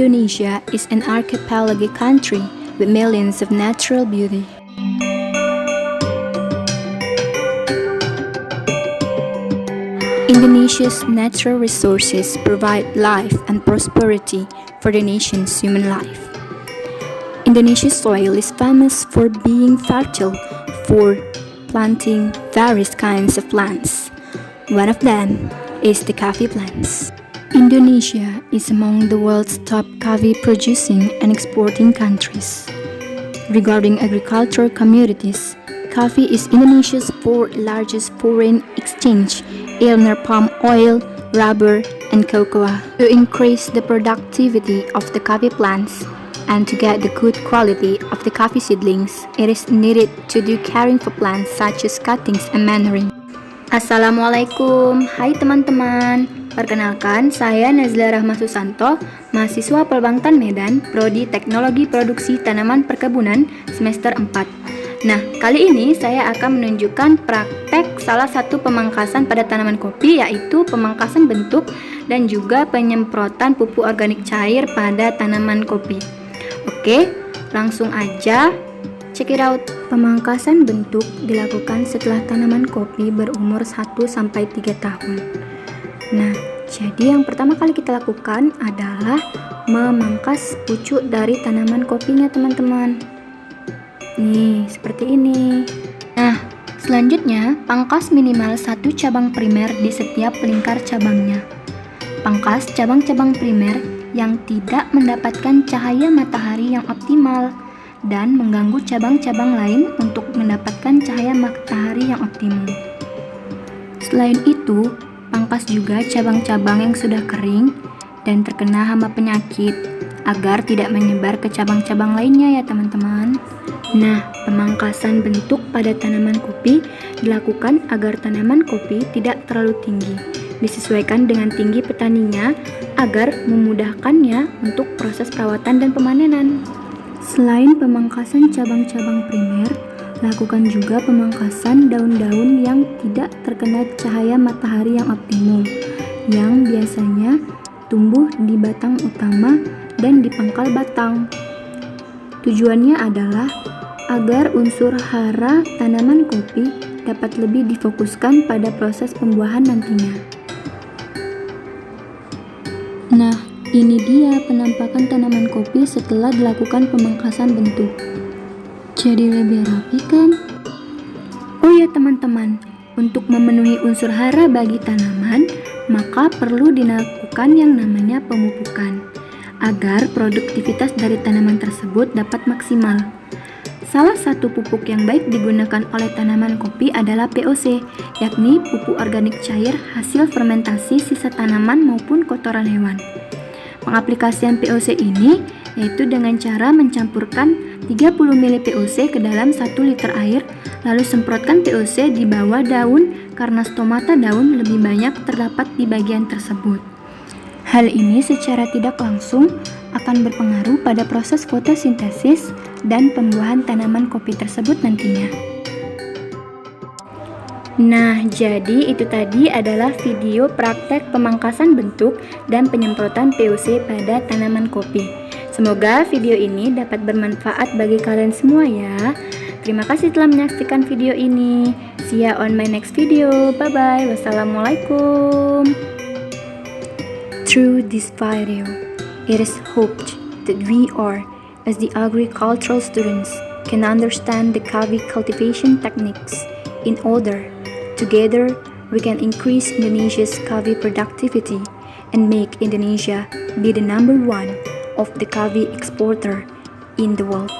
Indonesia is an archipelago country with millions of natural beauty. Indonesia's natural resources provide life and prosperity for the nation's human life. Indonesia's soil is famous for being fertile for planting various kinds of plants. One of them is the coffee plants. Indonesia is among the world's top coffee producing and exporting countries. Regarding agricultural commodities, coffee is Indonesia's fourth largest foreign exchange, near palm oil, rubber, and cocoa. To increase the productivity of the coffee plants and to get the good quality of the coffee seedlings, it is needed to do caring for plants such as cuttings and mannering. Assalamualaikum, hai teman-teman. Perkenalkan, saya Nazla Rahma Susanto, mahasiswa Pelbangtan Medan, Prodi Teknologi Produksi Tanaman Perkebunan, semester 4. Nah, kali ini saya akan menunjukkan praktek salah satu pemangkasan pada tanaman kopi, yaitu pemangkasan bentuk dan juga penyemprotan pupuk organik cair pada tanaman kopi. Oke, langsung aja check it out. Pemangkasan bentuk dilakukan setelah tanaman kopi berumur 1-3 tahun. Nah, jadi yang pertama kali kita lakukan adalah memangkas pucuk dari tanaman kopinya, teman-teman. Nih, seperti ini. Nah, selanjutnya pangkas minimal 1 cabang primer di setiap lingkar cabangnya. Pangkas cabang-cabang primer yang tidak mendapatkan cahaya matahari yang optimal dan mengganggu cabang-cabang lain untuk mendapatkan cahaya matahari yang optimum. Selain itu, pangkas juga cabang-cabang yang sudah kering dan terkena hama penyakit agar tidak menyebar ke cabang-cabang lainnya ya teman-teman. Nah, pemangkasan bentuk pada tanaman kopi dilakukan agar tanaman kopi tidak terlalu tinggi, disesuaikan dengan tinggi petaninya agar memudahkannya untuk proses perawatan dan pemanenan. Selain pemangkasan cabang-cabang primer, lakukan juga pemangkasan daun-daun yang tidak terkena cahaya matahari yang optimum, yang biasanya tumbuh di batang utama dan di pangkal batang. Tujuannya adalah agar unsur hara tanaman kopi dapat lebih difokuskan pada proses pembuahan nantinya. Nah, ini dia penampakan tanaman kopi setelah dilakukan pemangkasan bentuk. Jadi lebih rapi kan? Oh ya teman-teman, untuk memenuhi unsur hara bagi tanaman, maka perlu dilakukan yang namanya pemupukan, agar produktivitas dari tanaman tersebut dapat maksimal. Salah satu pupuk yang baik digunakan oleh tanaman kopi adalah POC, yakni pupuk organik cair hasil fermentasi sisa tanaman maupun kotoran hewan. Pengaplikasian POC ini yaitu dengan cara mencampurkan 30 ml POC ke dalam 1 liter air, lalu semprotkan POC di bawah daun karena stomata daun lebih banyak terdapat di bagian tersebut. Hal ini secara tidak langsung akan berpengaruh pada proses fotosintesis dan pembuahan tanaman kopi tersebut nantinya. Nah, jadi itu tadi adalah video praktek pemangkasan bentuk dan penyemprotan POC pada tanaman kopi. Semoga video ini dapat bermanfaat bagi kalian semua ya. Terima kasih telah menyaksikan video ini. See ya on my next video. Bye-bye. Wassalamualaikum. Through this video, it is hoped that we are, as the agricultural students, can understand the coffee cultivation techniques in order together, we can increase Indonesia's coffee productivity and make Indonesia be the #1 of the coffee exporter in the world.